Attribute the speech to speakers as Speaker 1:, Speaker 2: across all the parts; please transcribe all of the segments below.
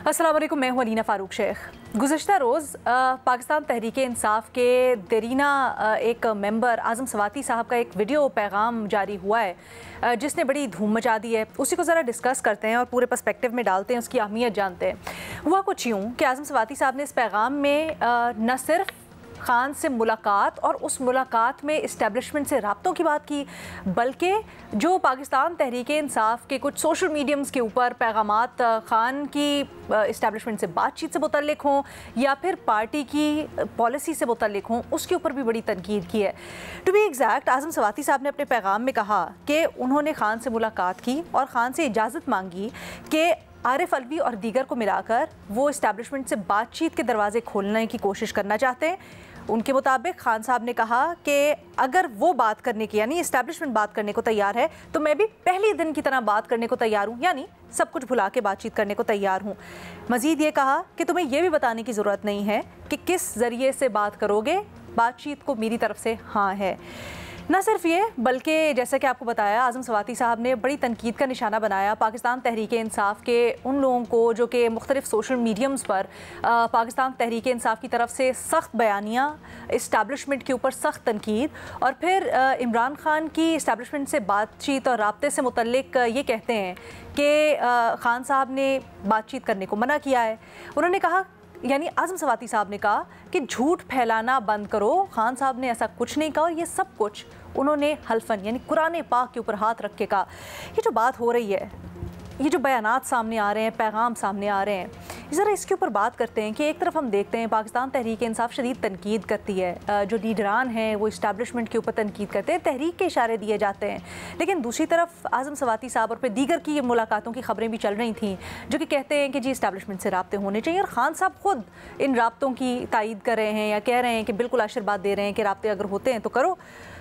Speaker 1: अस्सलाम वालेकुम, मैं हूं अलीना फ़ारूक शेख। गुज़िश्ता रोज़ पाकिस्तान तहरीक इंसाफ के देरीना एक मेंबर आज़म सवाती साहब का एक वीडियो पैगाम जारी हुआ है जिसने बड़ी धूम मचा दी है। उसी को ज़रा डिस्कस करते हैं और पूरे पर्सपेक्टिव में डालते हैं, उसकी अहमियत जानते हैं। हुआ कुछ यूँ कि आज़म सवाती साहब ने इस पैगाम में न सिर्फ खान से मुलाकात और उस मुलाकात में इस्टेब्लिशमेंट से राब्तों की बात की, बल्कि जो पाकिस्तान तहरीक इंसाफ के कुछ सोशल मीडियम्स के ऊपर पैगामात खान की इस्टेब्लिशमेंट से बातचीत से मुतल्लिक हों या फिर पार्टी की पॉलिसी से मुतल्लिक हों, उसके ऊपर भी बड़ी तनकीद की है। टू बी एग्जैक्ट, आज़म सवाती साहब ने अपने पैगाम में कहा कि उन्होंने खान से मुलाकात की और ख़ान से इजाज़त मांगी कि आरिफ अलवी और दीगर को मिलाकर वो इस्टेब्लिशमेंट से बातचीत के दरवाजे खोलने की कोशिश करना चाहते हैं। उनके मुताबिक खान साहब ने कहा कि अगर वो बात करने की यानी इस्टेब्लिशमेंट बात करने को तैयार है तो मैं भी पहले दिन की तरह बात करने को तैयार हूँ, यानी सब कुछ भुला के बातचीत करने को तैयार हूँ। मज़ीद ये कहा कि तुम्हें यह भी बताने की ज़रूरत नहीं है कि किस ज़रिए से बात करोगे, बातचीत को मेरी तरफ से हाँ है। न सिर्फ ये बल्कि जैसा कि आपको बताया, आज़म सवाती साहब ने बड़ी तनकीद का निशाना बनाया पाकिस्तान तहरीक इंसाफ के उन लोगों को जो कि मुख्तलिफ़ सोशल मीडियम्स पर पाकिस्तान तहरीक इंसाफ की तरफ से सख्त बयानियाँ, इस्टेब्लिशमेंट के ऊपर सख्त तनकीद और फिर इमरान खान की इस्टेब्लिशमेंट से बातचीत और राब्ते से मुतल्लिक ये कहते हैं कि खान साहब ने बातचीत करने को मना किया है। उन्होंने कहा, यानी आज़म सवाती साहब ने कहा कि झूठ फैलाना बंद करो, खान साहब ने ऐसा कुछ नहीं कहा और ये सब कुछ उन्होंने हल्फन यानी कुरान पाक के ऊपर हाथ रख के कहा। ये जो बात हो रही है, ये जो बयानात सामने आ रहे हैं, पैगाम सामने आ रहे हैं, ज़रा इसके ऊपर बात करते हैं कि एक तरफ हम देखते हैं पाकिस्तान तहरीक इंसाफ शदीद तनकीद करती है, जो लीडरान हैं वो इस्टेब्लिशमेंट के ऊपर तनकीद करते हैं, तहरीक के इशारे दिए जाते हैं। लेकिन दूसरी तरफ आज़म सवाती साहब और फिर दीगर की मुलाकातों की खबरें भी चल रही थी जो कि कहते हैं कि जी इस्टेब्लिशमेंट से राब्ते होने चाहिए और खान साहब खुद इन राब्तों की तायीद कर रहे हैं या कह रहे हैं कि बिल्कुल आशीर्वाद दे रहे हैं कि राब्ते अगर होते हैं तो करो।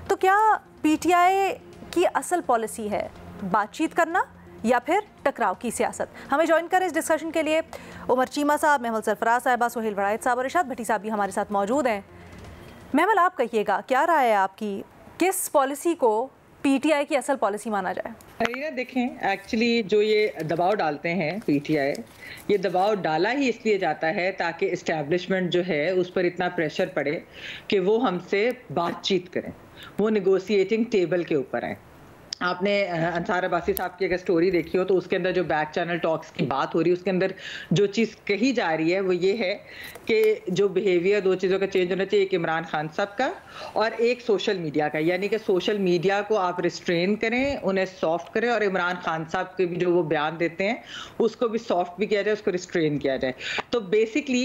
Speaker 1: तो क्या PTI की असल पॉलिसी है बातचीत करना या फिर टकराव की सियासत? हमें ज्वाइन करें इस डिस्कशन के लिए उमर चीमा साहब, महमल सरफराज साहिबा, सोहेल वड़ायत साहब और इरशाद भट्टी साहब भी हमारे साथ मौजूद हैं। महमल, आप कहिएगा क्या राय है आपकी, किस पॉलिसी को PTI की असल पॉलिसी माना जाए?
Speaker 2: अरे देखें, एक्चुअली जो ये दबाव डालते हैं PTI, ये दबाव डाला ही इसलिए जाता है ताकि इस्टेब्लिशमेंट जो है उस पर इतना प्रेशर पड़े कि वो हमसे बातचीत करें, वो नेगोशिएटिंग टेबल के ऊपर आए। आपने अंसार अब्बासी साहब की अगर स्टोरी देखी हो तो उसके अंदर जो बैक चैनल टॉक्स की बात हो रही है, उसके अंदर जो चीज़ कही जा रही है वो ये है कि जो बिहेवियर, दो चीज़ों का चेंज होना चाहिए, एक इमरान खान साहब का और एक सोशल मीडिया का, यानी कि सोशल मीडिया को आप रिस्ट्रेन करें, उन्हें सॉफ्ट करें और इमरान खान साहब के भी जो वो बयान देते हैं उसको भी सॉफ्ट भी किया जाए, उसको रिस्ट्रेन किया जाए। तो बेसिकली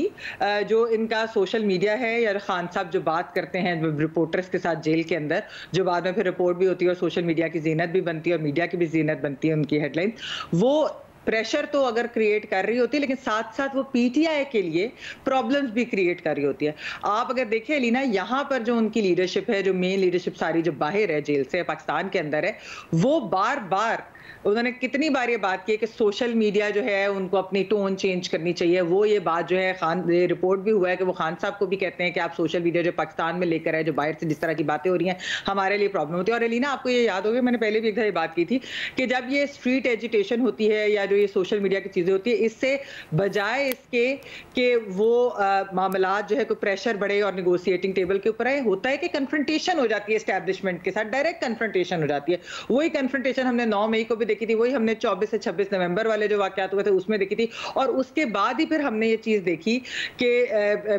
Speaker 2: जो इनका सोशल मीडिया है या खान साहब जो बात करते हैं रिपोर्टर्स के साथ जेल के अंदर, जो बाद में फिर रिपोर्ट भी होती है और सोशल मीडिया की ज़ीनत भी बनती है और मीडिया की भी ज़ीनत बनती है उनकी हेडलाइन, वो प्रेशर तो अगर क्रिएट कर रही होती है लेकिन साथ साथ वो PTI के लिए प्रॉब्लम्स भी क्रिएट कर रही होती है। आप अगर देखें लीना, यहाँ पर जो उनकी लीडरशिप है, जो मेन लीडरशिप सारी जो बाहर है जेल से, पाकिस्तान के अंदर है, वो बार बार उन्होंने कितनी बार ये बात की है कि सोशल मीडिया जो है उनको अपनी टोन चेंज करनी चाहिए। वो ये बात जो है खान रिपोर्ट भी हुआ है कि वो खान साहब को भी कहते हैं कि आप सोशल मीडिया जो पाकिस्तान में लेकर आए, जो बाहर से जिस तरह की बातें हो रही हैं हमारे लिए प्रॉब्लम होती है। और अलीना, आपको ये याद होगा, मैंने पहले भी एक ये बात की थी कि जब ये स्ट्रीट एजिटेशन होती है या जो ये सोशल मीडिया की चीज़ें होती है, इससे बजाय इसके कि वो मामला जो है कोई प्रेशर बढ़े और निगोशिएटिंग टेबल के ऊपर आए, होता है कि कन्फ्रंटेशन हो जाती है इस्टेब्लिशमेंट के साथ, डायरेक्ट कन्फ्रंटेशन हो जाती है। वही कन्फ्रंटेशन हमने 9 मई को भी देखी थी, वही हमने 24 से 26 नवंबर वाले जो वाकयात हुए थे उसमें देखी थी, और उसके बाद ही फिर हमने ये चीज़ देखी कि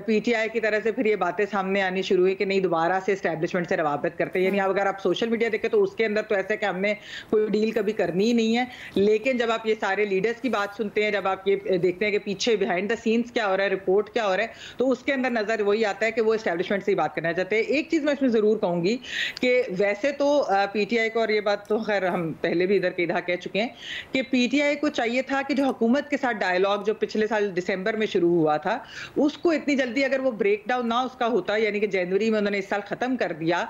Speaker 2: PTI की तरह से फिर ये बातें सामने आनी शुरू हुई कि नहीं, दोबारा से इस्टेब्लिशमेंट से रवाबत करते हैं। यानी अगर आप सोशल मीडिया देखें तो उसके अंदर तो ऐसा कि हमने कोई डील कभी करनी ही नहीं है, लेकिन जब आप ये सारे लीडर्स की बात सुनते हैं, जब आप ये देखते हैं कि पीछे बिहाइंड द सीन्स क्या हो रहा है, रिपोर्ट क्या हो रहा है, तो उसके अंदर नजर वही आता है कि वो इस्टेब्लिशमेंट से ही बात करना चाहते हैं। एक चीज़ मैं इसमें ज़रूर कहूँगी कि वैसे तो PTI को, और ये बात तो खैर हम पहले भी इधर के इधर कह चुके हैं कि PTI को चाहिए था कि जो हुकूमत के साथ डायलॉग जो पिछले साल दिसंबर में शुरू हुआ था, उसको इतनी जल्दी अगर वो ब्रेक डाउन ना उसका होता, यानी कि जनवरी में उन्होंने इस साल खत्म कर दिया,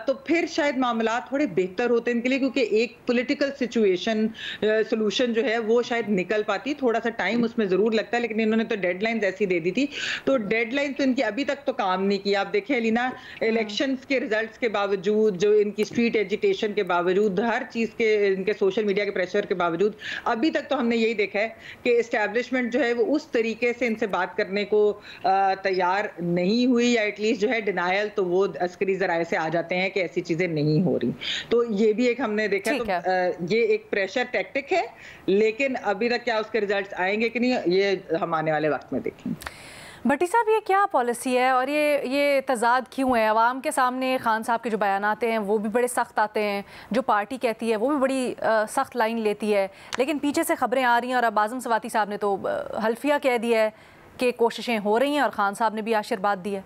Speaker 2: तो फिर शायद मामला थोड़े बेहतर होते इनके लिए, क्योंकि एक पॉलिटिकल सिचुएशन सोल्यूशन जो है वो शायद निकल पाती। थोड़ा सा टाइम उसमें जरूर लगता है, लेकिन इन्होंने तो डेडलाइंस ऐसी दे दी थी, तो डेडलाइन तो इनकी अभी तक तो काम नहीं किया। आप देखें लीना, इलेक्शंस के रिजल्ट्स के बावजूद, जो इनकी स्ट्रीट एजिटेशन के बावजूद, हर चीज के इनके सोशल मीडिया के प्रेशर के बावजूद अभी तक तो हमने यही देखा है कि एस्टैब्लिशमेंट जो है वो उस तरीके से इनसे बात करने को तैयार नहीं हुई, या एटलीस्ट जो है डिनायल तो वो अस्करी जराए से आ जाते हैं कि ऐसी चीजें नहीं हो रही। तो ये भी एक हमने देखा, तो ये एक प्रेशर टैक्टिक है, लेकिन अभी तक क्या उसके रिजल्ट्स आएंगे कि नहीं, ये हम आने वाले वक्त में देखेंगे।
Speaker 1: भट्टी साहब, ये क्या पॉलिसी है और ये तजाद क्यों है? अवाम के सामने खान साहब के जो बयान आते हैं वो भी बड़े सख्त आते हैं, जो पार्टी कहती है वो भी बड़ी सख्त लाइन लेती है, लेकिन पीछे से खबरें आ रही हैं और अब आज़म सवाती साहब ने तो हल्फिया कह दिया है कि कोशिशें हो रही हैं और खान साहब ने भी आशीर्वाद दिया।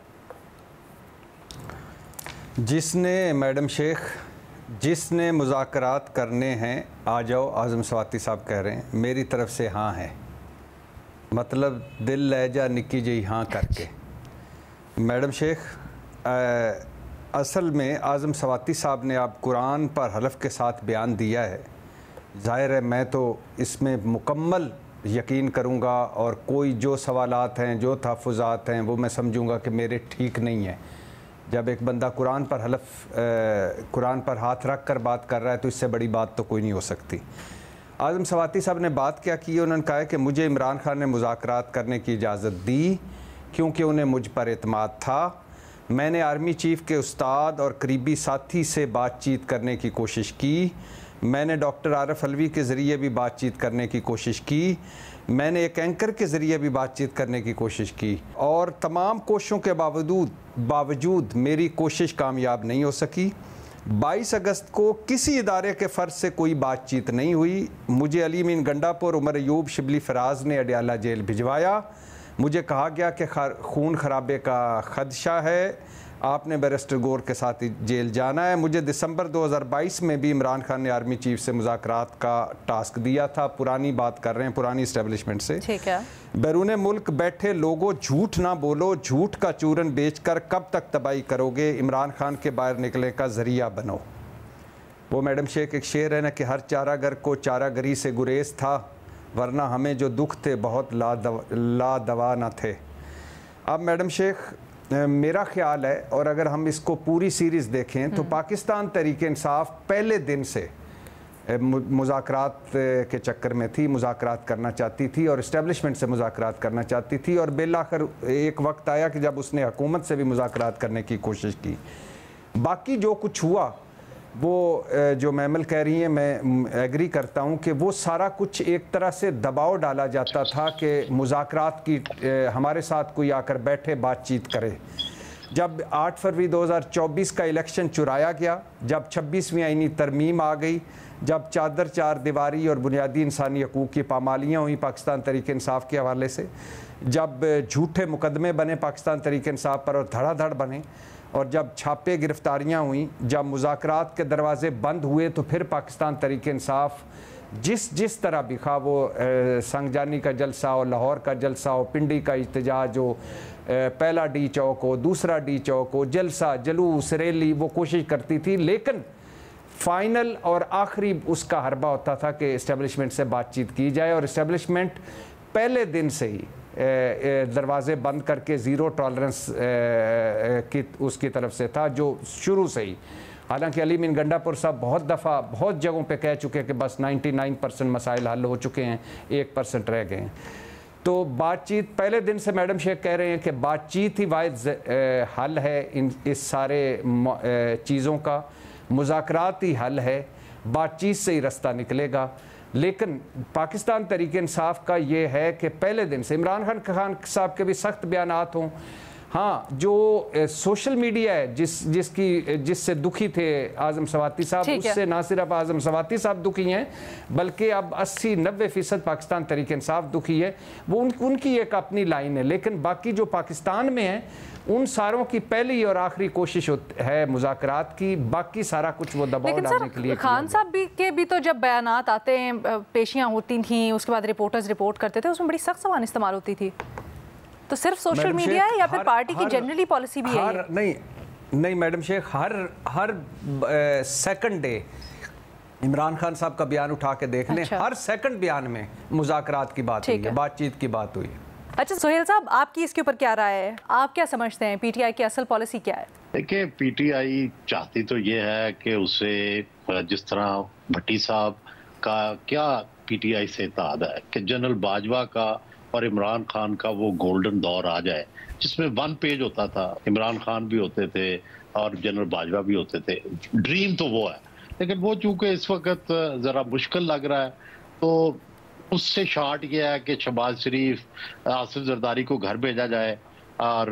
Speaker 3: जिसने मैडम शेख जिसने मुज़ाकरात करने हैं आ जाओ, आज़म सवाती साहब कह रहे हैं, मेरी तरफ से हाँ है, मतलब दिल लहजा निक्की जी हाँ करके। मैडम शेख, असल में आज़म सवाती साहब ने आप कुरान पर हलफ के साथ बयान दिया है, ज़ाहिर है मैं तो इसमें मुकम्मल यकीन करूँगा और कोई जो सवालात हैं, जो तहफ़्फ़ुज़ात हैं वो मैं समझूँगा कि मेरे ठीक नहीं है। जब एक बंदा कुरान पर कुरान पर हाथ रख कर बात कर रहा है तो इससे बड़ी बात तो कोई नहीं हो सकती। आज़म सवाती साहब ने बात क्या की, उन्होंने कहा कि मुझे इमरान खान ने मुज़ाकरात करने की इजाज़त दी क्योंकि उन्हें मुझ पर एतमाद था। मैंने आर्मी चीफ़ के उस्ताद और करीबी साथी से बातचीत करने की कोशिश की। मैंने डॉक्टर आरिफ अलवी के ज़रिए भी बातचीत करने की कोशिश की। मैंने एक एंकर के ज़रिए भी बातचीत करने की कोशिश की और तमाम कोशिशों के बावजूद मेरी कोशिश कामयाब नहीं हो सकी। 22 अगस्त को किसी इदारे के फ़र्ज से कोई बातचीत नहीं हुई। मुझे अली मीन गंडापुर, उमर अयूब, शिबली फराज ने अडयाला जेल भिजवाया। मुझे कहा गया कि खून खराबे का खदशा है, आपने बैरिस्टर गौर के साथ जेल जाना है। मुझे दिसंबर 2022 में भी इमरान खान ने आर्मी चीफ से मुज़ाकरात का टास्क दिया था। पुरानी बात कर रहे हैं, पुरानी इस्टेब्लिशमेंट से।
Speaker 1: ठीक है।
Speaker 3: बैरून मुल्क बैठे लोगों, झूठ ना बोलो, झूठ का चूरन बेचकर कब तक तबाही करोगे, इमरान खान के बाहर निकलने का ज़रिया बनो। वो मैडम शेख एक शेर है ना कि हर चारागर को चारागरी से गुरेज था, वरना हमें जो दुख थे बहुत लादवा न थे। अब मैडम शेख, मेरा ख्याल है, और अगर हम इसको पूरी सीरीज़ देखें तो पाकिस्तान तहरीक इंसाफ पहले दिन से मुज़ाकरात के चक्कर में थी, मुज़ाकरात करना चाहती थी और इस्टेब्लिशमेंट से मुज़ाकरात करना चाहती थी, और बिलाखिर एक वक्त आया कि जब उसने हुकूमत से भी मुज़ाकरात करने की कोशिश की। बाकी जो कुछ हुआ वो जो मैमल कह रही हैं, मैं एग्री करता हूँ कि वो सारा कुछ एक तरह से दबाव डाला जाता था कि मुज़ाकरात की हमारे साथ कोई आकर बैठे, बातचीत करे। जब 8 फरवरी 2024 का इलेक्शन चुराया गया, जब 26वीं आईनी तरमीम आ गई, जब चादर चार दीवारी और बुनियादी इंसानी हकूक़ की पामालियाँ हुई पाकिस्तान तहरीक इंसाफ के हवाले से, जब झूठे मुकदमे बने पाकिस्तान तहरीक इंसाफ पर और धड़ाधड़ बने, और जब छापे गिरफ्तारियां हुई, जब मुज़ाकरात के दरवाजे बंद हुए, तो फिर पाकिस्तान तहरीक इंसाफ जिस तरह भी, खा वो संगजानी का जलसा हो, लाहौर का जलसा हो, पिंडी का इhtजाज हो, पहला डी चौक हो, दूसरा डी चौक हो, जलसा, जलूस, रैली, वो कोशिश करती थी, लेकिन फ़ाइनल और आखिरी उसका हरबा होता था कि इस्टेब्लिशमेंट से बातचीत की जाए। और इस्टेब्लिशमेंट पहले दिन से ही दरवाज़े बंद करके ज़ीरो टॉलरेंस की उसकी तरफ से था, जो शुरू से ही। हालांकि अली मीन गंडापुर साहब बहुत दफ़ा बहुत जगहों पे कह चुके हैं कि बस 99% मसाइल हल हो चुके हैं, 1% रह गए हैं। तो बातचीत पहले दिन से मैडम शेख कह रहे हैं कि बातचीत ही वाहिद हल है इस सारे चीज़ों का, मुज़ाकरात ही हल है, बातचीत से ही रास्ता निकलेगा। लेकिन पाकिस्तान तहरीक इंसाफ का ये है कि पहले दिन से इमरान खान साहब के भी सख्त बयानात हों। हाँ, जो सोशल मीडिया है जिससे दुखी थे आज़म सवाती साहब, उससे ना सिर्फ आज़म सवाती साहब दुखी हैं, बल्कि अब 80-90% पाकिस्तान तहरीक इंसाफ दुखी है। वो उनकी एक अपनी लाइन है, लेकिन बाकी जो पाकिस्तान में है उन सारों की पहली और आखिरी कोशिश है मुज़ाकरात की, बाकी सारा कुछ वो दबाव डालने के लिए।
Speaker 1: खान साहब के भी तो जब बयानात आते हैं, पेशियाँ होती थी, उसके बाद रिपोर्टर्स रिपोर्ट करते थे, उसमें बड़ी सख्त ज़बान इस्तेमाल होती थी। तो सिर्फ सोशल मीडिया है या फिर पार्टी की जनरली पॉलिसी भी है?
Speaker 3: नहीं मैडम शेख, हर सेकंड डे इमरान खान साहब का बयान उठा के देख लें। हर सेकंड बयान में मुज़ाकरात की बात हुई है, बातचीत की बात हुई है।
Speaker 1: अच्छा सोहेल साहब, आपकी इसके ऊपर क्या राय है? आप क्या समझते हैं पीटीआई की असल पॉलिसी क्या है?
Speaker 4: देखिए, पीटीआई चाहती तो ये है कि उसे जिस तरह भट्टी साहब का क्या पीटीआई से इत्तेहाद है कि जनरल बाजवा का और इमरान खान का वो गोल्डन दौर आ जाए जिसमें 1 पेज होता था, इमरान खान भी होते थे और जनरल बाजवा भी होते थे। ड्रीम तो वो है, लेकिन वो चूंकि इस वक्त जरा मुश्किल लग रहा है तो उससे शॉर्ट गया है कि शहबाज शरीफ, आसिफ जरदारी को घर भेजा जाए और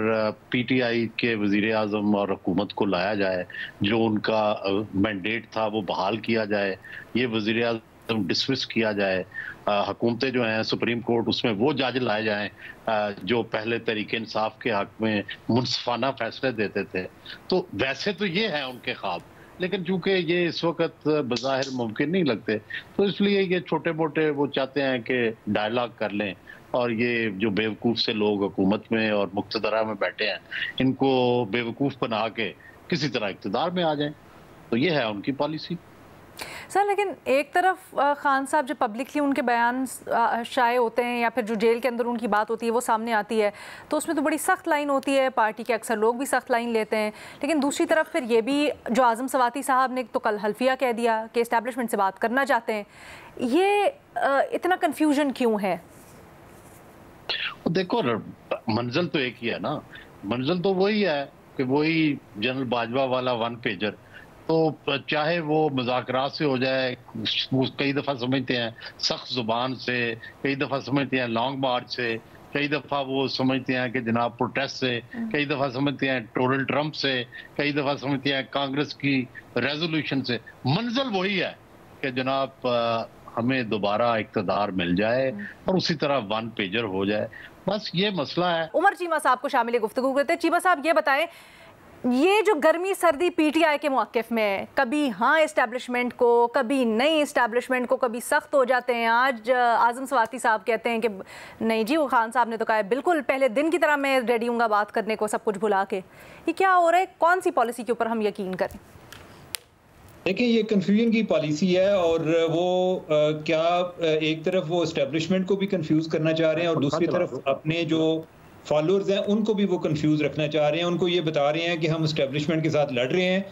Speaker 4: पीटीआई के वजीर आजम और हुकूमत को लाया जाए, जो उनका मैंडेट था वो बहाल किया जाए, ये वजीर आजम डिसमिस किया जाए, हुकूमतें जो हैं सुप्रीम कोर्ट उसमें वो जज लाए जाएं जो पहले तरीके इंसाफ के हक में मुनसिफाना फैसले देते थे। तो वैसे तो ये है उनके ख्वाब, लेकिन चूंकि ये इस वक्त बज़ाहिर मुमकिन नहीं लगते, तो इसलिए ये छोटे मोटे वो चाहते हैं कि डायलॉग कर लें और ये जो बेवकूफ़ से लोग हुकूमत में और मुक्तदरा में बैठे हैं इनको बेवकूफ़ बना के किसी तरह इक़्तिदार में आ जाएं। तो ये है उनकी पॉलिसी।
Speaker 1: सर, लेकिन एक तरफ खान साहब जो पब्लिकली उनके बयान शाये होते हैं या फिर जो जेल के अंदर उनकी बात होती है वो सामने आती है, तो उसमें तो बड़ी सख्त लाइन होती है, पार्टी के अक्सर लोग भी सख्त लाइन लेते हैं। लेकिन दूसरी तरफ फिर ये भी जो आज़म सवाती साहब ने तो कल हल्फिया कह दिया कि इस्टेब्लिशमेंट से बात करना चाहते हैं, ये इतना कन्फ्यूजन क्यों है?
Speaker 4: देखो, मंजिल तो एक ही है ना, मंजिल तो वही है कि वही जनरल बाजवा वाला 1 पेजर। तो चाहे वो मुज़ाकरात से हो जाए, कई दफ़ा समझते हैं सख्त ज़ुबान से, कई दफ़ा समझते हैं लॉन्ग मार्च से, कई दफ़ा वो समझते हैं कि जनाब प्रोटेस्ट से, कई दफ़ा समझते हैं डोनाल्ड ट्रंप से, कई दफ़ा समझते हैं कांग्रेस की रेजोल्यूशन से। मंजिल वही है कि जनाब हमें दोबारा इक़्तिदार मिल जाए और उसी तरह 1 पेजर हो जाए, बस ये मसला है।
Speaker 1: उमर चीमा साहब को शामिल गुफ्तगू करते हैं। चीमा साहब, ये बताएं, ये जो गर्मी सर्दी पीटीआई के मौक़िफ़ में, कभी हाँ इस्टेब्लिशमेंट को, कभी नहीं इस्टेब्लिशमेंट को, कभी सख्त हो जाते हैं। आज आज़म सवाती साहब कहते हैं कि नहीं जी, वो खान साहब ने तो कहा है बिल्कुल पहले दिन की तरह मैं रेडी हूँगा बात करने को, सब कुछ भुला के। ये क्या हो रहा है? कौन सी पॉलिसी के ऊपर हम यकीन करें?
Speaker 5: देखिए, ये कन्फ्यूजन की पॉलिसी है और वो क्या एक तरफ वो इस्टेब्लिशमेंट को भी कंफ्यूज करना चाह रहे हैं और दूसरी तरफ अपने जो फॉलोअर्स हैं उनको भी वो कंफ्यूज रखना चाह रहे हैं। उनको ये बता रहे हैं कि हम इस्टेब्लिशमेंट के साथ लड़ रहे हैं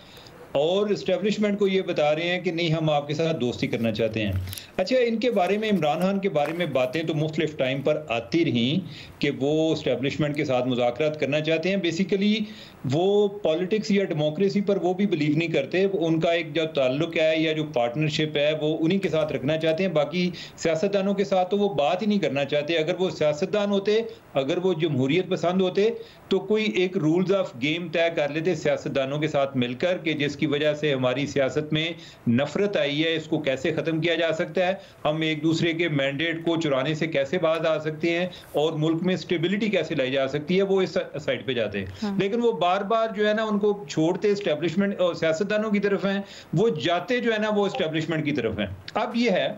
Speaker 5: और इस्टेब्लिशमेंट को ये बता रहे हैं कि नहीं, हम आपके साथ दोस्ती करना चाहते हैं। अच्छा, इनके बारे में, इमरान खान के बारे में बातें तो मुख्तलिफ टाइम पर आती रहीं कि वो इस्टेब्लिशमेंट के साथ मुज़ाकरात करना चाहते हैं। बेसिकली वो पॉलिटिक्स या डेमोक्रेसी पर वो भी बिलीव नहीं करते। उनका एक जो ताल्लुक है या जो पार्टनरशिप है वो उन्हीं के साथ रखना चाहते हैं, बाकी सियासतदानों के साथ तो वो बात ही नहीं करना चाहते। अगर वो सियासतदान होते, अगर वो जमहूरियत पसंद होते तो कोई एक रूल्स ऑफ गेम तय कर लेते सियासतदानों के साथ मिलकर कि जिसकी वजह से हमारी सियासत में नफरत आई है, इसको कैसे ख़त्म किया जा सकता है, हम एक दूसरे के मैंडेट को चुराने से कैसे बाज आ सकते हैं और मुल्क में स्टेबिलिटी कैसे लाई जा सकती है, वो इस साइड पे जाते हैं। लेकिन वो बार बार जो है ना उनको छोड़ते एस्टेब्लिशमेंट और सियासतदानों की तरफ हैं, वो जाते जो है ना वो एस्टेब्लिशमेंट की तरफ हैं। अब ये है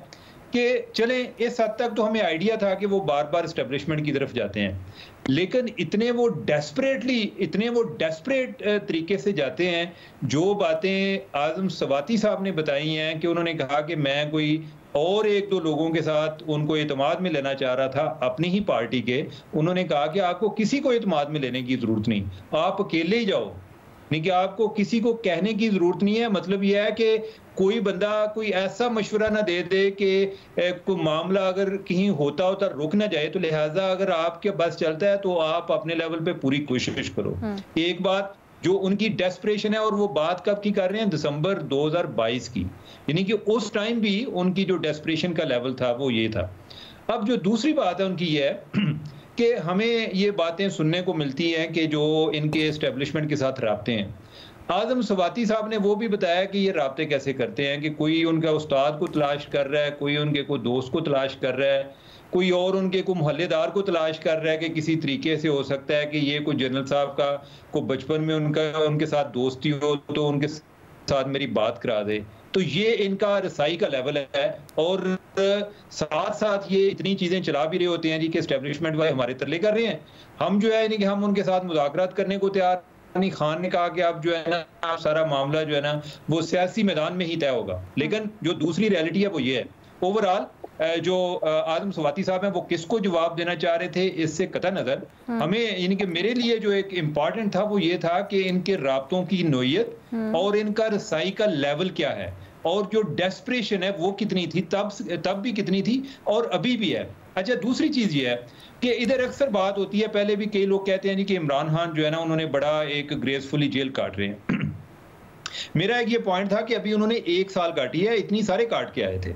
Speaker 5: कि चलें, इस हद तक तो हमें आइडिया था कि वो बार बार एस्टेब्लिशमेंट की तरफ जाते हैं, लेकिन इतने वो डेस्परेट तरीके से जाते हैं। जो बातें आज़म सवाती साहब ने बताई हैं कि उन्होंने कहा कि मैं कोई और 1-2 लोगों के साथ उनको एतमाद में लेना चाह रहा था अपनी ही पार्टी के, उन्होंने कहा कि आपको किसी को एतमाद में लेने की जरूरत नहीं, आप अकेले ही जाओ, नहीं कि आपको किसी को कहने की जरूरत नहीं है। मतलब यह है कि कोई बंदा कोई ऐसा मशवरा ना दे दे कि कोई मामला अगर कहीं होता रुक ना जाए, तो लिहाजा अगर आपके बस चलता है तो आप अपने लेवल पे पूरी कोशिश करो। एक बात जो उनकी डेस्परेशन है, और वो बात कब की कर रहे हैं, दिसंबर 2022 की, यानी कि उस टाइम भी उनकी जो डेस्परेशन का लेवल था वो ये था। अब जो दूसरी बात है उनकी ये है कि हमें ये बातें सुनने को मिलती हैं कि जो इनके एस्टेब्लिशमेंट के साथ राब्ते हैं, आज़म सवाती साहब ने वो भी बताया कि ये राब्ते कैसे करते हैं, कि कोई उनका उस्ताद को तलाश कर रहा है, कोई उनके को दोस्त को तलाश कर रहा है, कोई और उनके को मोहल्लेदार को तलाश कर रहा है कि किसी तरीके से हो सकता है कि ये कोई जनरल साहब का को बचपन में उनके साथ दोस्ती हो तो उनके साथ मेरी बात करा दे। तो ये इनका रसाई का लेवल है और साथ साथ ये इतनी चीजें चला भी रहे होते हैं जी कि एस्टेब्लिशमेंट वाले हमारे तरले कर रहे हैं, हम जो है यानी कि हम उनके साथ मुज़ाकरात करने को तैयार नहीं। खान ने कहा कि आप जो है ना सारा मामला जो है ना वो सियासी मैदान में ही तय होगा, लेकिन जो दूसरी रियलिटी है वो ये है। ओवरऑल जो आज़म सवाती साहब हैं वो किसको जवाब देना चाह रहे थे इससे कतई नजर हमें, यानी कि मेरे लिए जो एक इम्पॉर्टेंट था वो ये था कि इनके राब्तों की नोयत और इनका रसाई का लेवल क्या है और जो डेस्परेशन है वो कितनी थी, तब भी कितनी थी और अभी भी है। अच्छा, दूसरी चीज़ ये है कि इधर अक्सर बात होती है, पहले भी कई लोग कहते हैं जी कि इमरान खान जो है ना उन्होंने बड़ा एक ग्रेसफुली जेल काट रहे हैं। मेरा एक ये पॉइंट था कि अभी उन्होंने 1 साल काटी है, इतनी सारे काट के आए थे।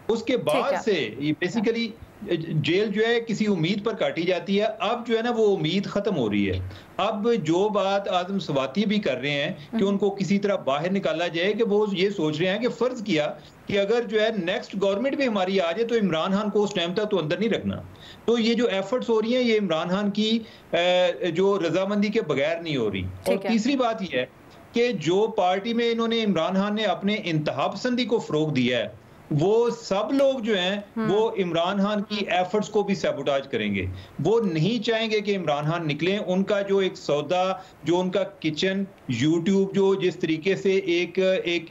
Speaker 5: उसके बाद से ये बेसिकली जेल जो है किसी उम्मीद पर काटी जाती है। अब जो है ना वो उम्मीद खत्म हो रही है। अब जो बात आजम सवाती भी कर रहे हैं कि उनको किसी तरह बाहर निकाला जाए, कि वो ये सोच रहे हैं कि फर्ज किया कि अगर जो है नेक्स्ट गवर्नमेंट भी हमारी आ जाए तो इमरान खान को उस टाइम तक तो अंदर नहीं रखना। तो ये जो एफर्ट्स हो रही हैं ये इमरान खान की जो रजामंदी के बगैर नहीं हो रही। और तीसरी बात यह है कि जो पार्टी में इन्होंने इमरान खान ने अपने इंतहा पसंदी को फरोग दिया है, वो सब लोग जो हैं वो इमरान खान की एफर्ट्स को भी सैबोटाज करेंगे। वो नहीं चाहेंगे कि इमरान खान निकलें। उनका जो एक सौदा, जो उनका किचन, यूट्यूब जो जिस तरीके से एक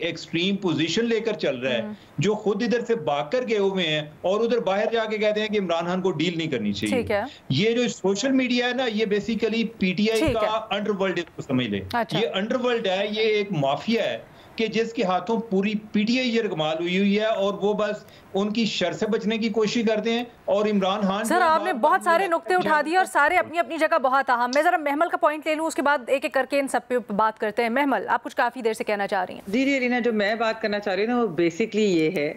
Speaker 5: एक्सट्रीम पोजीशन लेकर चल रहा है, जो खुद इधर से भाग कर गए हुए हैं और उधर बाहर जाके कहते हैं कि इमरान खान को डील नहीं करनी चाहिए। ये जो सोशल मीडिया है ना, ये बेसिकली पीटीआई का अंडरवर्ल्ड इसको समझ लें। ये अंडरवर्ल्ड है, ये एक माफिया है कि जिसके हाथों पूरी पीटीआई ये रकमाल हुई है और वो बस उनकी शर से बचने की कोशिश करते हैं। और इमरान खान
Speaker 1: सर, आपने बहुत सारे नुक्ते उठा दिए और सारे अपनी अपनी जगह बहुत अहम। मैं जरा महमल का पॉइंट ले लूं, उसके बाद एक एक करके इन सब पे बात करते हैं। महमल, आप कुछ काफी देर से कहना चाह रही हैं।
Speaker 2: जी जी रीना, जो मैं बात करना चाह रही हूँ ना वो बेसिकली ये है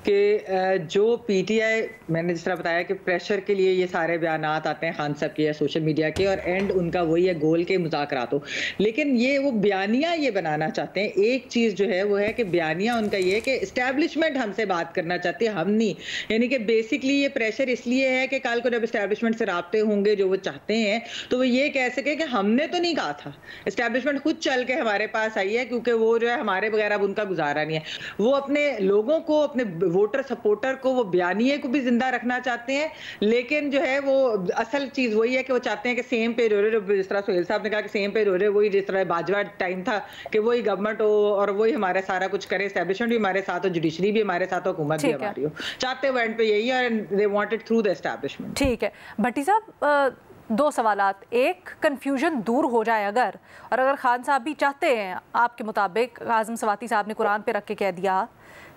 Speaker 2: कि जो पीटीआई, मैंने जिस तरह बताया कि प्रेशर के लिए ये सारे बयान आते हैं खान साहब के या सोशल मीडिया के, और एंड उनका वही है गोल के मुज़ाकरात हो। लेकिन ये वो बयानिया ये बनाना चाहते हैं। एक चीज जो है वो है कि बयानिया उनका ये है कि एस्टैब्लिशमेंट हमसे बात करना चाहती है, हम नहीं। यानी कि बेसिकली ये प्रेशर इसलिए है कि कल को जब एस्टैब्लिशमेंट से राब्ते होंगे जो वो चाहते हैं तो वो ये कह सके कि हमने तो नहीं कहा था, एस्टैब्लिशमेंट खुद चल के हमारे पास आई है, क्योंकि वो जो है हमारे बगैर अब उनका गुजारा नहीं है। वो अपने लोगों को, अपने वोटर सपोर्टर को, वो बयानिए को भी जिंदा रखना चाहते हैं। लेकिन जो है वो असल चीज वही है कि वो चाहते हैं कि सेम पेज हो रहे, जिस तरह सोहेल साहब ने कहा कि सेम पेज हो रहे, वही जिस तरह बाजवा टाइम था कि वही गवर्नमेंट हो और वही हमारे सारा कुछ करे, एस्टैब्लिशमेंट भी हमारे साथ हो, जुडिशरी भी हमारे साथ हो, हुकूमत भी हमारी हो। चाहते हुए एंड पे यही है, they want it through the establishment.
Speaker 1: ठीक है भट्टी साहब, दो सवालात। एक, कंफ्यूजन दूर हो जाए अगर, और अगर खान साहब भी चाहते हैं आपके मुताबिक, आज़म सवाती साहब ने कुरान पे रख के कह दिया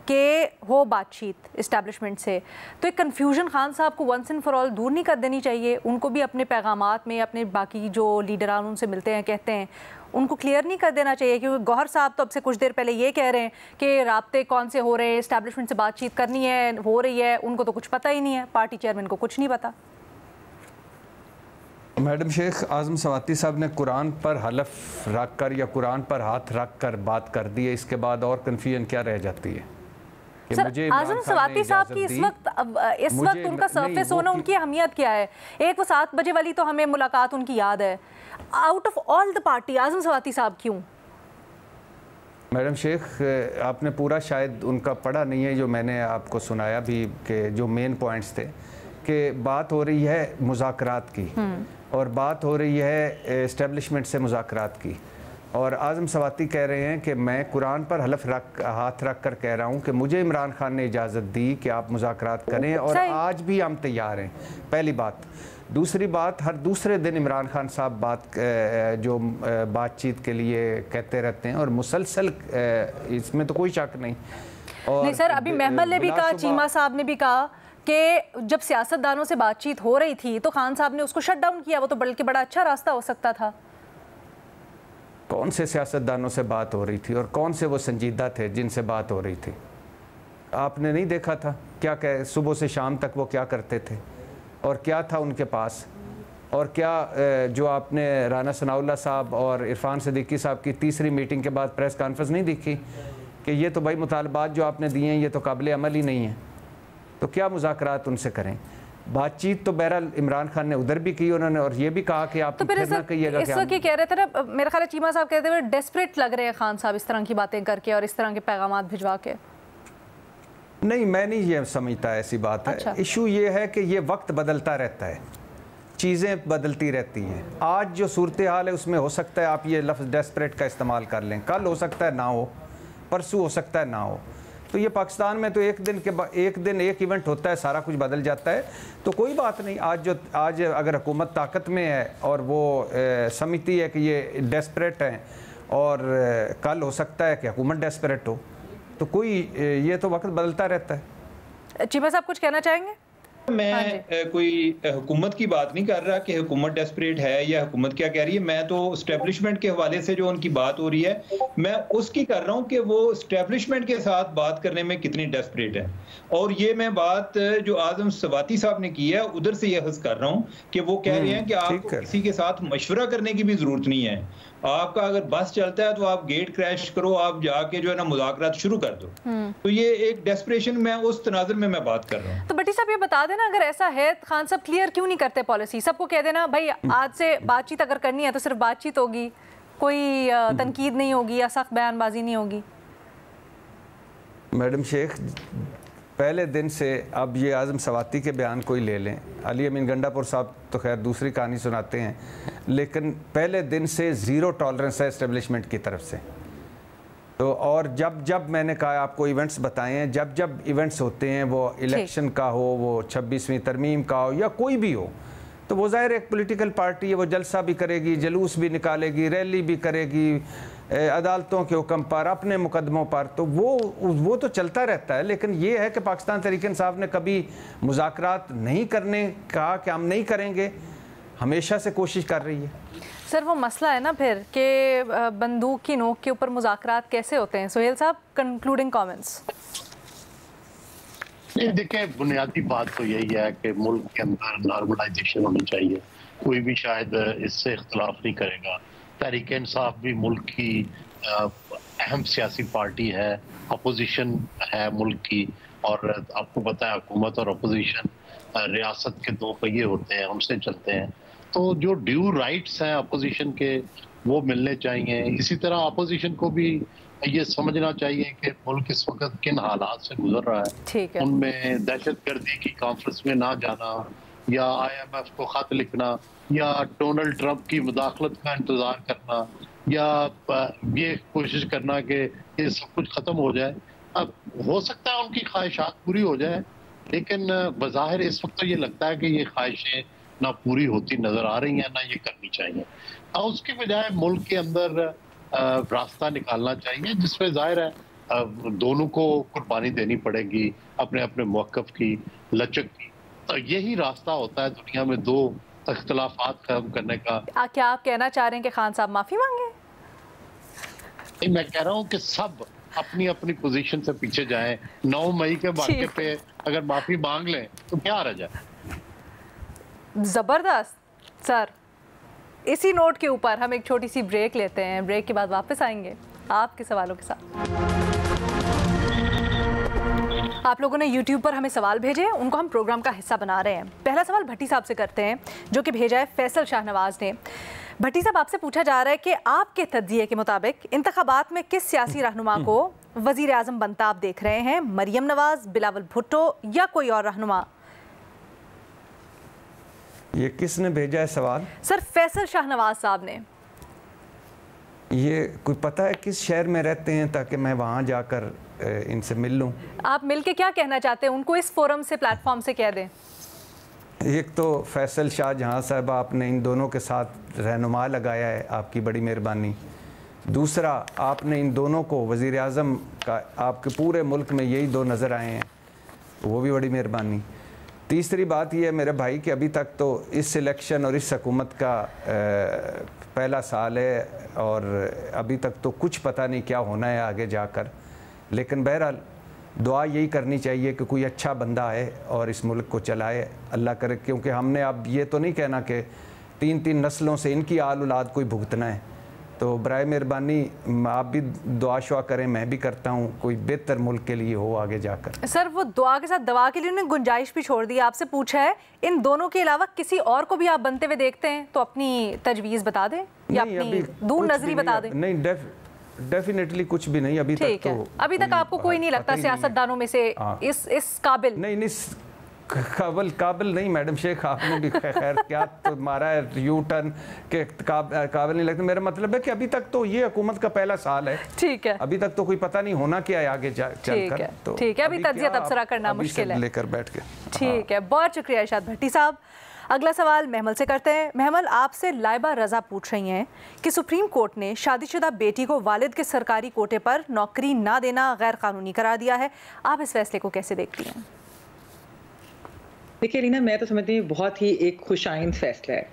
Speaker 1: कि हो बातचीत इस्टेब्लिशमेंट से, तो एक कन्फ्यूजन खान साहब को वंस एंड फॉर ऑल दूर नहीं कर देनी चाहिए? उनको भी अपने पैगामात में, अपने बाकी जो लीडरान उनसे मिलते हैं कहते हैं, उनको क्लियर नहीं कर देना चाहिए? क्योंकि गौहर साहब तो अब से कुछ देर पहले ये कह रहे हैं कि राब्ते कौन से हो रहे हैं, इस्टेब्लिशमेंट से बातचीत करनी है, हो रही है, उनको तो कुछ पता ही नहीं है, पार्टी चेयरमैन को कुछ नहीं पता।
Speaker 3: मैडम शेख, आज़म सवाती साहब ने कुरान पर हलफ रख कर या कुरान पर हाथ रख कर बात कर दी है, इसके बाद और कन्फ्यूजन क्या रह जाती है?
Speaker 1: सर, आज़म सवाती साहब की इस वक्त उनका सरफेस होना, उनकी अहमियत क्या है? एक वो 7 बजे वाली तो हमें मुलाकात उनकी याद है। Out of all the party Azam Swati साहब क्यों?
Speaker 3: मैडम शेख, आपने पूरा शायद उनका पढ़ा नहीं है जो मैंने आपको सुनाया भी, कि जो मेन पॉइंट्स थे कि बात हो रही है मुज़ाकरात की और बात हो रही है एस्टेब्लिशमेंट से मुज़ाकरात की, और आज़म सवाती कह रहे हैं कि मैं कुरान पर हलफ हाथ रख कर कह रहा हूं कि मुझे इमरान खान ने इजाज़त दी कि आप मुज़ाकरात करें और आज भी हम तैयार हैं। पहली बात। दूसरी बात, हर दूसरे दिन इमरान खान साहब बातचीत के लिए कहते रहते हैं और मुसलसल, इसमें तो कोई शक नहीं। और
Speaker 1: नहीं सर, अभी महमल ने भी कहा, चीमा साहब ने भी कहा कि जब सियासतदानों से बातचीत हो रही थी तो खान साहब ने उसको शट डाउन किया, वो तो बल्कि बड़ा अच्छा रास्ता हो सकता था।
Speaker 3: कौन से सियासतदानों से बात हो रही थी और कौन से वो संजीदा थे जिनसे बात हो रही थी? आपने नहीं देखा था क्या कह, सुबह से शाम तक वो क्या करते थे और क्या था उनके पास? और क्या जो आपने राना सनाउल्लाह साहब और इरफान सिद्दीकी साहब की तीसरी मीटिंग के बाद प्रेस कॉन्फ्रेंस नहीं दिखी कि ये तो भाई मुतालबात जो आपने दिए हैं ये तो काबिल अमल ही नहीं है, तो क्या मुज़ाकरात उनसे करें? बातचीत तो बहरहाल इमरान खान ने उधर भी की उन्होंने, और ये भी कहा कि आप
Speaker 1: तो फिर ना कहिएगा कि इस कह रहे थे ना, मेरा ख्याल है चीमा साहब कहते हुए डेस्परेट लग रहे हैं खान साहब इस तरह की बातें करके और इस तरह के पैगामात भिजवा के।
Speaker 3: नहीं, मैं नहीं ये समझता ऐसी बात है। अच्छा। इशू ये है कि ये वक्त बदलता रहता है, चीज़ें बदलती रहती हैं। आज जो सूरत हाल है उसमें हो सकता है आप ये लफ्ज़ डेस्परेट का इस्तेमाल कर लें, कल हो सकता है ना हो, परसों हो सकता है ना हो। तो ये पाकिस्तान में तो एक दिन एक इवेंट होता है, सारा कुछ बदल जाता है। तो कोई बात नहीं, आज अगर हुकूमत ताकत में है और वो समझती है कि ये डेस्परेट हैं, और कल हो सकता है कि हुकूमत डेस्परेट हो, तो कोई ये तो वक्त बदलता रहता है।
Speaker 1: चीमा साहब कुछ कहना चाहेंगे?
Speaker 5: मैं कोई हुकूमत की बात नहीं कर रहा कि हुकूमत डेस्परेट है या हुकूमत क्या कह रही है। मैं तो एस्टेब्लिशमेंट के हवाले से जो उनकी बात हो रही है मैं उसकी कर रहा हूं कि वो एस्टेब्लिशमेंट के साथ बात करने में कितनी डेस्परेट है। और ये मैं बात जो आजम सवाती साहब ने की है उधर से ये हस कर रहा हूं कि वो कह रहे हैं कि आपको किसी के साथ मशवरा करने की भी जरूरत नहीं है। आपका अगर बस चलता है तो आप गेट क्रैश करो, आप जाके जो है ना मुज़ाकरात शुरू कर दो। तो ये एक डेस्परेशन में उस तनाज़ुर में मैं बात कर रहा हूँ।
Speaker 1: तो भट्टी साहब ये बता देना, अगर ऐसा है खान साहब क्लियर क्यों नहीं करते पॉलिसी? सबको कह देना भाई आज से बातचीत अगर करनी है तो सिर्फ बातचीत होगी, कोई तनकीद नहीं होगी या सख्त बयानबाजी नहीं होगी।
Speaker 3: मैडम शेख, पहले दिन से अब ये आज़म सवाती के बयान कोई ले लें, अली अमीन गंडापुर साहब तो खैर दूसरी कहानी सुनाते हैं, लेकिन पहले दिन से ज़ीरो टॉलरेंस है इस्टेब्लिशमेंट की तरफ से। तो और जब जब मैंने कहा आपको इवेंट्स बताए हैं, जब जब इवेंट्स होते हैं वो इलेक्शन का हो, वो 26वीं तरमीम का हो या कोई भी हो, तो वो ज़ाहिर एक पॉलिटिकल पार्टी है, वो जलसा भी करेगी, जुलूस भी निकालेगी, रैली भी करेगी अदालतों के हुक्म पर, अपने मुकदमों पर, तो वो तो चलता रहता है। लेकिन ये है कि पाकिस्तान तहरीक इंसाफ ने कभी मुज़ाकरात नहीं करने कहा कि हम नहीं करेंगे, हमेशा से कोशिश कर रही है।
Speaker 1: सर वो मसला है ना फिर कि बंदूक की नोक के ऊपर मुज़ाकरात कैसे होते हैं। सोहेल साहब, कंक्लूडिंग कमेंट्स।
Speaker 4: देखिए, बुनियादी बात तो यही है कि मुल्क के अंदर नॉर्मलाइजेशन होनी चाहिए। कोई भी शायद इससे इख्तलाफ नहीं करेगा। तहरीक इंसाफ भी मुल्क की अहम सियासी पार्टी है, अपोजिशन है मुल्क की, और आपको पता है हुकूमत और अपोजिशन रियासत के दो पहिए होते हैं, उनसे चलते हैं। तो जो ड्यू राइट्स हैं अपोजिशन के वो मिलने चाहिए। इसी तरह अपोजिशन को भी ये समझना चाहिए कि मुल्क इस वक्त किन हालात से गुजर रहा है। उनमें दहशतगर्दी की कॉन्फ्रेंस में ना जाना या IMF को खत लिखना या डोनाल्ड ट्रंप की मुदाखलत का इंतजार करना या ये कोशिश करना कि ये सब कुछ खत्म हो जाए। अब हो सकता है उनकी ख्वाहिशात पूरी हो जाए, लेकिन बज़ाहिर इस वक्त तो ये लगता है कि ये ख्वाहिशें ना पूरी होती नजर आ रही हैं, ना ये करनी चाहिए। और उसके बजाय मुल्क के अंदर रास्ता निकालना चाहिए जिसमें जाहिर है दोनों को कुर्बानी देनी पड़ेगी, अपने अपने मौक़िफ़ की, लचक की। तो यही रास्ता होता है दुनिया में दो इख्तिलाफात खत्म करने का।
Speaker 1: क्या आप कहना चाह रहे हैं कि खान साहब माफ़ी मांगे?
Speaker 4: नहीं, मैं कह रहा हूँ कि सब अपनी अपनी पोजीशन से पीछे जाएं। 9 मई के मौके पे अगर माफ़ी मांग लें तो क्या हर्ज है।
Speaker 1: ज़बरदस्त। सर, इसी नोट के ऊपर हम एक छोटी सी ब्रेक लेते हैं। ब्रेक के बाद वापस आएंगे आपके सवालों के साथ। आप लोगों ने YouTube पर हमें सवाल भेजे, उनको हम प्रोग्राम का हिस्सा बना रहे हैं। पहला सवाल भट्टी साहब से करते हैं, जो कि भेजा है फैसल शाहनवाज ने। भट्टी साहब, आपसे पूछा जा रहा है कि आपके तज्जिए के मुताबिक इंतखाबात में किस सियासी रहनुमा को वज़ीर आज़म बनता आप देख रहे हैं? मरियम नवाज, बिलावल भुट्टो या कोई और रहनुमा?
Speaker 3: ये किसने भेजा है सवाल?
Speaker 1: सर, फैसल शाहनवाज साहब ने।
Speaker 3: ये कोई पता है किस शहर में रहते हैं ताकि मैं वहाँ जाकर इनसे मिल लूँ?
Speaker 1: आप मिल के क्या कहना चाहते हैं उनको इस फोरम से, प्लेटफॉर्म से कह दें।
Speaker 3: एक तो फैसल शाह जहाँ साहब, आपने इन दोनों के साथ रहनुमा लगाया है, आपकी बड़ी मेहरबानी। दूसरा, आपने इन दोनों को वज़ीर आज़म का, आपके पूरे मुल्क में यही दो नज़र आए हैं, वो भी बड़ी मेहरबानी। तीसरी बात यह है मेरे भाई कि अभी तक तो इस सिलेक्शन और इस हुकूमत का पहला साल है और अभी तक तो कुछ पता नहीं क्या होना है आगे जाकर। लेकिन बहरहाल दुआ यही करनी चाहिए कि कोई अच्छा बंदा आए और इस मुल्क को चलाए, अल्लाह करे। क्योंकि हमने अब ये तो नहीं कहना कि 3-3 नस्लों से इनकी आल औलाद कोई भुगतना है। तो बराए मेहरबानी आप भी दुआ शुआ करें, मैं भी करता हूँ, कोई बेहतर मुल्क के लिए हो आगे जाकर।
Speaker 1: सर, वो दुआ के साथ दवा के लिए उन्होंने गुंजाइश भी छोड़ दी। आपसे पूछा है इन दोनों के अलावा किसी और को भी आप बनते हुए देखते हैं तो अपनी तजवीज़ बता दें या अपनी दूर नजरी बता दें।
Speaker 3: नहीं, डेफिनेटली कुछ भी नहीं अभी तक। तो
Speaker 1: अभी तक आपको कोई नहीं लगता सियासतदानों में से इस काबिल?
Speaker 3: नहीं, काबिल नहीं मैडम शेख, आपने भी खैर क्या तो मारा है यू टर्न के काबिल नहीं लगता। मेरा मतलब है कि अभी तक तो ये हुकूमत का पहला साल है, ठीक है, अभी तक तो कोई पता नहीं होना क्या है आगे चलकर। तो
Speaker 1: ठीक है, अभी तज्जिया तबसरा करना मुश्किल है,
Speaker 3: लेकर बैठ के।
Speaker 1: ठीक है, बहुत शुक्रिया इरशाद भट्टी साहब। अगला सवाल महमल से करते हैं। महमल, आपसे लाइबा रजा पूछ रही हैं कि सुप्रीम कोर्ट ने शादीशुदा बेटी को वालिद के सरकारी कोटे पर नौकरी ना देना गैर कानूनी करार दिया है। आप इस फैसले को कैसे देखती हैं?
Speaker 2: देखिए रीना, मैं तो समझती हूँ बहुत ही एक खुशाइंद फैसला है।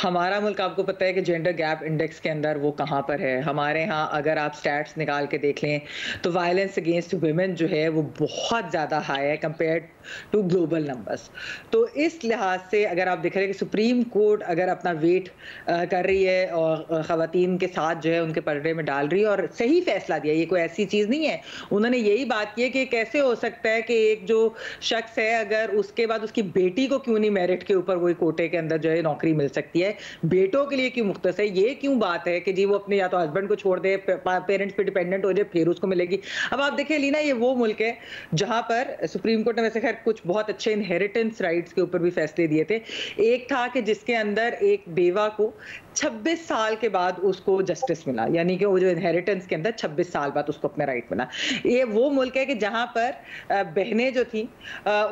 Speaker 2: हमारा मुल्क आपको पता है कि जेंडर गैप इंडेक्स के अंदर वो कहाँ पर है। हमारे यहाँ अगर आप स्टैट्स निकाल के देख लें तो वायलेंस अगेंस्ट वुमेन जो है वो बहुत ज़्यादा हाई है कंपेयर्ड टू ग्लोबल नंबर्स। तो इस लिहाज से अगर आप देख रहे हैं कि सुप्रीम कोर्ट अगर अपना वेट कर रही है और ख़वातीन के साथ जो है उनके पर्दे में डाल रही है और सही फैसला दिया, ये कोई ऐसी चीज़ नहीं है। उन्होंने यही बात की है कि कैसे हो सकता है कि एक जो शख्स है अगर उसके बाद उसकी बेटी को क्यों नहीं मेरिट के ऊपर कोई कोटे के अंदर जो है नौकरी मिल सकती है, बेटों के लिए क्यों मुख्तस है। ये क्यों बात है कि जी वो अपने या तो हस्बैंड को छोड़ दे, पेरेंट्स पे डिपेंडेंट हो जाए, फिर उसको मिलेगी। अब आप देखिए लीना, ये वो मुल्क है जहां पर सुप्रीम कोर्ट ने वैसे खैर कुछ बहुत अच्छे इनहेरिटेंस राइट्स के ऊपर भी फैसले दिए थे। एक था कि जिसके अंदर एक बेवा को 26 साल के बाद उसको जस्टिस मिला, यानी कि वो जो इनहेरिटेंस के अंदर 26 साल बाद उसको अपना राइट मिला। ये वो मुल्क है कि जहां पर बहनें जो थी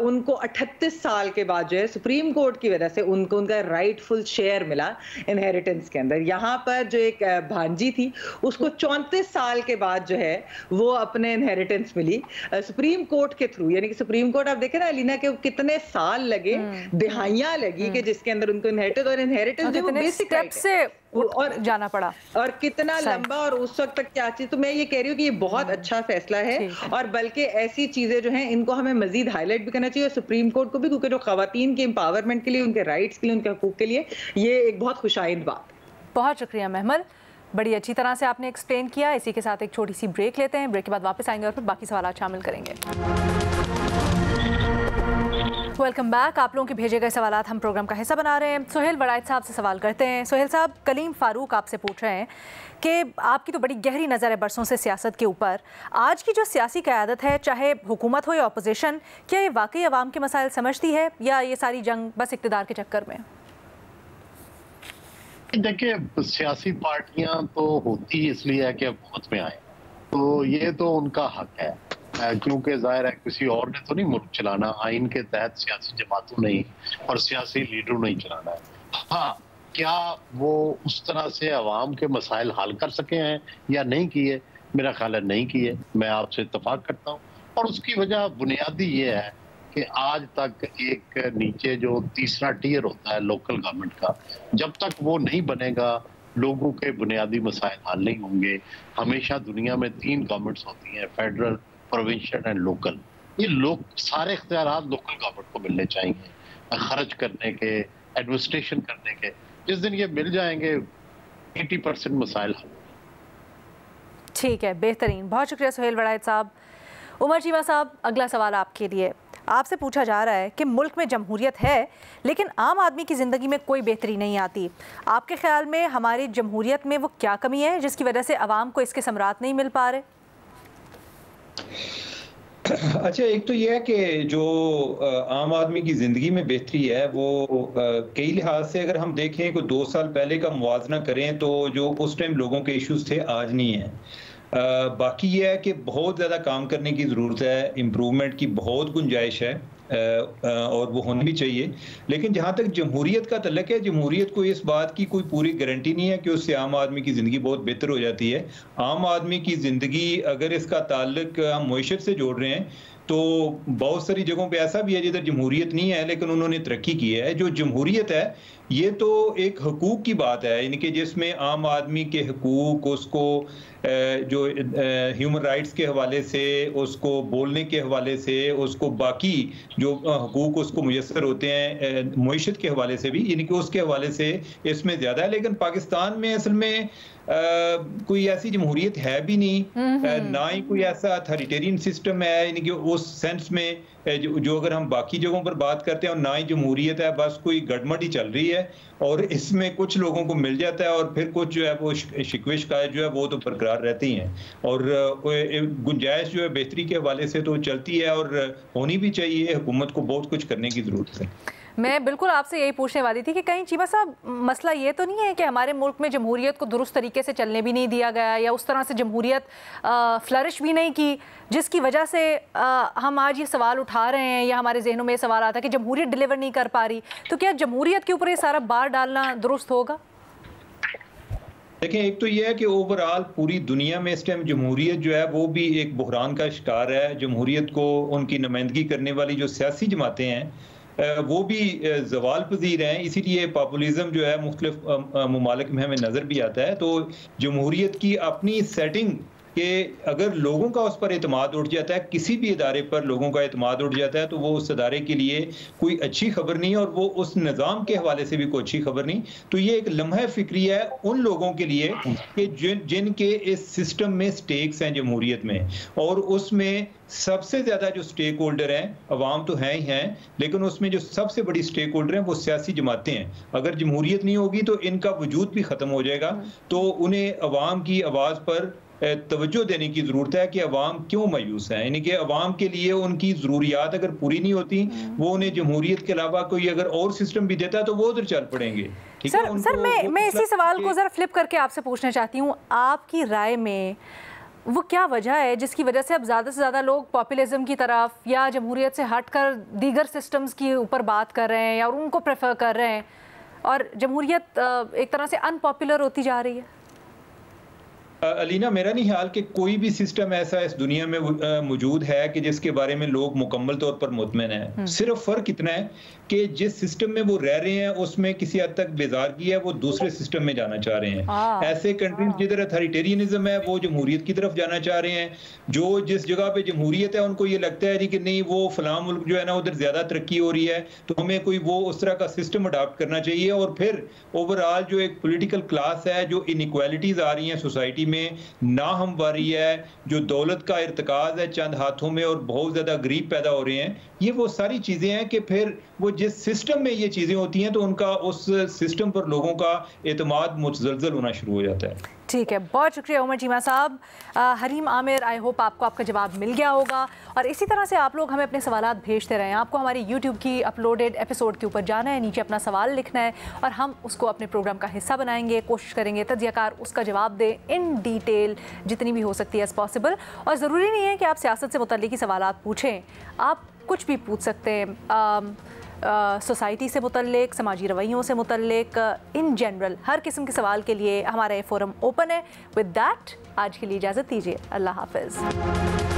Speaker 2: उनको 38 साल के बाद जो है सुप्रीम कोर्ट की वजह से उनको उनका राइटफुल शेयर मिला इनहेरिटेंस के अंदर। यहाँ पर जो एक भांजी थी उसको 34 साल के बाद जो है वो अपने इनहेरिटेंस मिली सुप्रीम कोर्ट के थ्रू। यानी कि सुप्रीम कोर्ट आप देखें ना लीना कि कितने साल लगे, दिहाइयां लगी कि जिसके अंदर उनको इनहेरिटेंस और इनहेरिटेंस जो बेसिक राइट है
Speaker 1: और जाना पड़ा
Speaker 2: और कितना लंबा और उस वक्त तक क्या चीज। तो मैं ये कह रही हूँ कि ये बहुत अच्छा फैसला है और बल्कि ऐसी चीजें जो हैं इनको हमें मजीद हाईलाइट भी करना चाहिए सुप्रीम कोर्ट को भी, क्योंकि जो खवातीन के एम्पावरमेंट के लिए, उनके राइट्स के लिए, उनके हकूक के लिए ये एक बहुत खुशाइंद बात।
Speaker 1: बहुत शुक्रिया महमल, बड़ी अच्छी तरह से आपने एक्सप्लेन किया। इसी के साथ एक छोटी सी ब्रेक लेते हैं, ब्रेक के बाद वापस आएंगे और फिर बाकी सवाल शामिल करेंगे। Welcome back. आप लोगों के भेजे गए सवाल हम प्रोग्राम का हिस्सा बना रहे हैं। सोहेल वड़ाइच साहब से सवाल करते हैं। सोहेल साहब, कलीम फारूक आपसे पूछ रहे हैं कि आपकी तो बड़ी गहरी नज़र है बरसों से सियासत के ऊपर। आज की जो सियासी क़यादत है, चाहे हुकूमत हो या अपोजिशन, क्या ये वाकई अवाम के मसाइल समझती है या ये सारी जंग बस इक़्तिदार के चक्कर में?
Speaker 4: देखिए, सियासी पार्टियां तो होती इसलिए है कि हुकूमत में आए, तो ये तो उनका हक है, क्योंकि जाहिर है किसी और ने तो नहीं मुल्क चलाना, आइन के तहत सियासी जमातों नहीं और सियासी लीडरों नहीं चलाना है। हाँ, क्या वो उस तरह से अवाम के मसाइल हल कर सके हैं या नहीं किए? मेरा ख्याल है नहीं किए, मैं आपसे इत्तफाक करता हूँ। और उसकी वजह बुनियादी ये है कि आज तक एक नीचे जो तीसरा टियर होता है लोकल गवर्नमेंट का, जब तक वो नहीं बनेगा लोगों के बुनियादी मसाइल हल नहीं होंगे। हमेशा दुनिया में 3 गवर्नमेंट्स होती हैं, फेडरल, प्रोविंशियल एंड लोकल। ये लोग सारे इख्तियारात लोकल गवर्नमेंट को मिलने चाहिए, खर्च करने के, एडमिनिस्ट्रेशन करने के। जिस दिन ये मिल जाएंगे 80% मसाइल हल।
Speaker 1: ठीक है, बेहतरीन, बहुत शुक्रिया सोहेल वड़ाइच साहब। उमर चीमा साहब, अगला सवाल आपके लिए। आपसे पूछा जा रहा है कि मुल्क में जमहूरियत है लेकिन आम आदमी की ज़िंदगी में कोई बेहतरी नहीं आती। आपके ख्याल में हमारी जमहूरियत में वो क्या कमी है जिसकी वजह से आवाम को इसके समरात नहीं मिल पा रहे?
Speaker 5: अच्छा, एक तो यह है कि जो आम आदमी की ज़िंदगी में बेहतरी है वो कई लिहाज से अगर हम देखें कि 2 साल पहले का मुवाजना करें तो जो उस टाइम लोगों के इश्यूज थे आज नहीं है। बाकी यह है कि बहुत ज़्यादा काम करने की ज़रूरत है, इम्प्रूवमेंट की बहुत गुंजाइश है और वो होनी भी चाहिए। लेकिन जहाँ तक जमहूरियत का तल्लुक है, जमहूरियत को इस बात की कोई पूरी गारंटी नहीं है कि उससे आम आदमी की ज़िंदगी बहुत बेहतर हो जाती है। आम आदमी की ज़िंदगी अगर इसका ताल्लुक हम मईशत से जोड़ रहे हैं तो बहुत सारी जगहों पे ऐसा भी है जिधर जमहूरियत नहीं है लेकिन उन्होंने तरक्की की है। जो जमहूरियत है ये तो एक हकूक़ की बात है, यानी कि जिसमें आम आदमी के हकूक़, उसको जो ह्यूमन राइट्स के हवाले से, उसको बोलने के हवाले से, उसको बाकी जो हकूक़ उसको मुयस्सर होते हैं मईशत के हवाले से भी, यानी कि उसके हवाले से इसमें ज़्यादा है। लेकिन पाकिस्तान में असल में कोई ऐसी जमहूरियत है भी नहीं, ना ही कोई ऐसा अथॉरिटेरियन सिस्टम है, यानी कि उस सेंस में जो अगर हम बाकी जगहों पर बात करते हैं, और ना ही जमहूरियत है, बस कोई गड़मड़ ही चल रही है और इसमें कुछ लोगों को मिल जाता है और फिर कुछ जो है वो शिकवे शिकायत जो है वो तो बरकरार रहती हैं, और गुंजाइश जो है बेहतरी के हवाले से तो चलती है और होनी भी चाहिए। हुकूमत को बहुत कुछ करने की ज़रूरत है।
Speaker 1: मैं बिल्कुल आपसे यही पूछने वाली थी कि कहीं चीमा साहब मसला ये तो नहीं है कि हमारे मुल्क में जमहूरियत को दुरुस्त तरीके से चलने भी नहीं दिया गया, या उस तरह से जमहूरियत फ्लरिश भी नहीं की, जिसकी वजह से हम आज ये सवाल उठा रहे हैं, या हमारे जहनों में ये सवाल आता है कि जमहूरियत डिलीवर नहीं कर पा रही। तो क्या जमहूरियत के ऊपर ये सारा बार डालना दुरुस्त होगा?
Speaker 5: देखिए, एक तो ये है कि ओवरऑल पूरी दुनिया में इस टाइम जमहूरियत जो है वो भी एक बुहरान का शिकार है। जमहूरियत को उनकी नुमाइंदगी करने वाली जो सियासी जमातें हैं वो भी ज़वाल पजीर हैं, इसीलिए पॉपुलिज्म जो है मुख्तलिफ ममालिक में हमें नज़र भी आता है। तो जमहूरियत की अपनी सेटिंग कि अगर लोगों का उस पर एतमाद उठ जाता है, किसी भी इदारे पर लोगों का एतमाद उठ जाता है, तो वो उस इदारे के लिए कोई अच्छी खबर नहीं और वो उस निज़ाम के हवाले से भी कोई अच्छी खबर नहीं। तो ये एक लम्हा फिक्री है उन लोगों के लिए कि जिनके इस सिस्टम में स्टेक्स हैं जमहूरियत में, और उसमें सबसे ज़्यादा जो स्टेक होल्डर हैं अवाम तो हैं ही हैं, लेकिन उसमें जो सबसे बड़ी स्टेक होल्डर हैं वो सियासी जमातें हैं। अगर जमहूरियत नहीं होगी तो इनका वजूद भी ख़त्म हो जाएगा। तो उन्हें अवाम की आवाज़ पर तवज्जो देने की ज़रूरत है कि अवाम क्यों मायूस है, यानी कि अवाम के लिए उनकी ज़रूरियात अगर पूरी नहीं होती, वो उन्हें जमहूरियत के अलावा कोई अगर और सिस्टम भी देता है तो वो उधर चल पड़ेंगे।
Speaker 1: सर मैं इसी सवाल को ज़रा फ्लिप करके आपसे पूछना चाहती हूँ, आपकी राय में वो क्या वजह है जिसकी वजह से अब ज़्यादा से ज़्यादा लोग पॉपुलिज्म की तरफ या जमहूरियत से हटकर दीगर सिस्टम्स के ऊपर बात कर रहे हैं या उनको प्रेफर कर रहे हैं, और जमहूरियत एक तरह से अनपॉपुलर होती जा रही है?
Speaker 5: अलीना, मेरा नहीं ख्याल कि कोई भी सिस्टम ऐसा इस दुनिया में मौजूद है कि जिसके बारे में लोग मुकम्मल तौर पर मुतमईन है। सिर्फ फ़र्क इतना है कि जिस सिस्टम में वो रह रहे हैं उसमें किसी हद तक बेजारगी है, वो दूसरे सिस्टम में जाना चाह रहे हैं। ऐसे कंट्रीज जिधर अथॉरिटेरियनिज्म है वो जमहूरियत की तरफ जाना चाह रहे हैं। जो जिस जगह पे जमहूरियत है उनको ये लगता है कि नहीं, वो फलां मुल्क जो है ना उधर ज़्यादा तरक्की हो रही है, तो हमें कोई वो उस तरह का सिस्टम अडॉप्ट करना चाहिए। और फिर ओवरऑल जो एक पोलिटिकल क्लास है, जो इनइक्वालिटीज़ आ रही हैं सोसाइटी में, ना हमवारी है, जो दौलत का इर्तिकाज है चंद हाथों में और बहुत ज़्यादा गरीब पैदा हो रहे हैं, ये वो सारी चीज़ें हैं कि फिर वो जिस सिस्टम में ये चीज़ें होती हैं तो उनका उस सिस्टम पर लोगों का एतमाद मुतज़लज़ल होना शुरू हो जाता है।
Speaker 1: ठीक है, बहुत शुक्रिया उमर चीमा साहब। हरीम आमिर, आई होप आपको आपका जवाब मिल गया होगा, और इसी तरह से आप लोग हमें अपने सवालात भेजते रहें। आपको हमारी यूट्यूब की अपलोडेड एपिसोड के ऊपर जाना है, नीचे अपना सवाल लिखना है और हम उसको अपने प्रोग्राम का हिस्सा बनाएंगे। कोशिश करेंगे तज्ज़ियाकार उसका जवाब दें इन डिटेल जितनी भी हो सकती है एज़ पॉसिबल। और ज़रूरी नहीं है कि आप सियासत से मुतल्लिक़ ही सवालात पूछें, आप कुछ भी पूछ सकते हैं, सोसाइटी से मुतल्लिक, समाजी रवैयों से मुतल्लिक, इन जनरल हर किस्म के सवाल के लिए हमारा ये फोरम ओपन है। विद दैट आज के लिए इजाज़त दीजिए। अल्लाह हाफ़िज़।